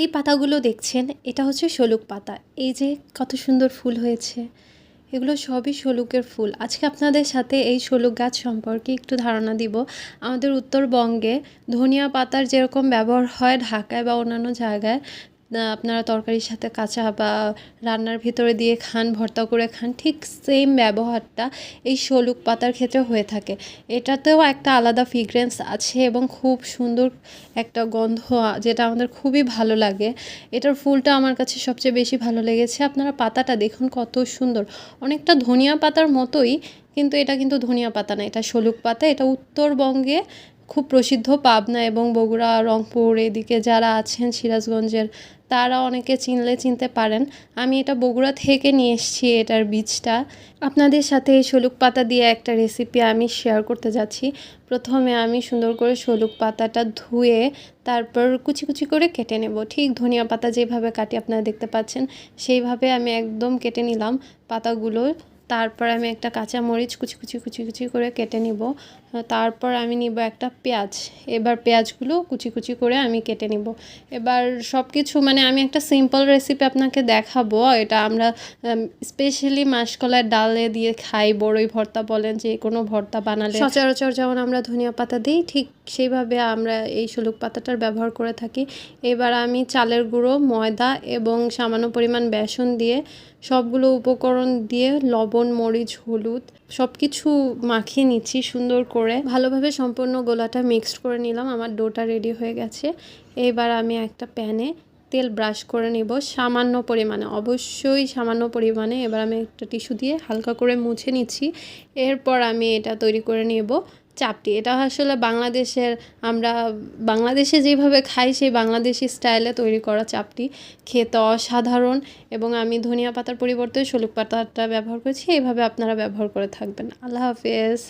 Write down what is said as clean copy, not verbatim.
এই পাতাগুলো দেখছেন, এটা হচ্ছে শলুক পাতা। এই যে কত সুন্দর ফুল হয়েছে, এগুলো সবই শলুকের ফুল। আজকে আপনাদের সাথে এই শলুক গাছ সম্পর্কে একটু ধারণা দিব। আমাদের উত্তরবঙ্গে ধনিয়া পাতার যেরকম ব্যবহার হয় ঢাকায় বা অন্যান্য জায়গায়, আপনারা তরকারির সাথে কাঁচা বা রান্নার ভিতরে দিয়ে খান, ভর্তা করে খান, ঠিক সেম ব্যবহারটা এই শলুক পাতার ক্ষেত্রে হয়ে থাকে। এটাতেও একটা আলাদা ফ্রেগ্রেন্স আছে এবং খুব সুন্দর একটা গন্ধ, যেটা আমাদের খুবই ভালো লাগে। এটার ফুলটা আমার কাছে সবচেয়ে বেশি ভালো লেগেছে। আপনারা পাতাটা দেখুন কত সুন্দর, অনেকটা ধনিয়া পাতার মতোই, কিন্তু এটা কিন্তু ধনিয়া পাতা না, এটা শলুক পাতা। এটা উত্তরবঙ্গে খুব প্রসিদ্ধ। পাবনা এবং বগুড়া, রংপুর এদিকে যারা আছেন, সিরাজগঞ্জের, তারা অনেকে চিনতে পারেন। আমি এটা বগুড়া থেকে নিয়ে এসেছি এটার বীজটা। আপনাদের সাথে এই শলুক পাতা দিয়ে একটা রেসিপি আমি শেয়ার করতে যাচ্ছি। প্রথমে আমি সুন্দর করে শলুক পাতাটা ধুয়ে তারপর কুচি কুচি করে কেটে নেব। ঠিক ধনিয়া পাতা যেভাবে কাটি আপনারা দেখতে পাচ্ছেন, সেইভাবে আমি একদম কেটে নিলাম পাতাগুলো। তারপর আমি একটা কাঁচা মরিচ কুচি কুচি কুচি কুচি করে কেটে নিব। তারপর আমি নিব একটা পেঁয়াজ। এবার পেঁয়াজগুলো কুচি কুচি করে আমি কেটে নিব। এবার সব কিছু মানে আমি একটা সিম্পল রেসিপি আপনাকে দেখাবো। এটা আমরা স্পেশালি মাসকলাই ডালে দিয়ে খাই। বড়ই ভর্তা বলেন, যে কোনো ভর্তা বানালে সচরাচর যেমন আমরা ধনিয়া পাতা দিই, ঠিক সেইভাবে আমরা এই শলুক পাতাটার ব্যবহার করে থাকি। এবার আমি চালের গুঁড়ো, ময়দা এবং সামান্য পরিমাণ বেসন দিয়ে সবগুলো উপকরণ দিয়ে লবণ, মরিচ, হলুদ সব কিছু মাখিয়ে নিচ্ছি সুন্দর করে। ভালোভাবে সম্পূর্ণ গোলাটা মিক্সড করে নিলাম। আমার ডোটা রেডি হয়ে গেছে। এবার আমি একটা প্যানে তেল ব্রাশ করে নিব সামান্য পরিমাণে, অবশ্যই সামান্য পরিমাণে। এবার আমি একটা টিস্যু দিয়ে হালকা করে মুছে নিচ্ছি। এরপর আমি এটা তৈরি করে নেব চাপটি। এটা আসলে আমরা বাংলাদেশে যেভাবে খাই সেই বাংলাদেশি স্টাইলে তৈরি করা চাপটি, খেতে অসাধারণ। এবং আমি ধনিয়া পাতার পরিবর্তে শলুক পাতাটা ব্যবহার করেছি। এইভাবে আপনারা ব্যবহার করে থাকবেন। আল্লাহ হাফেজ।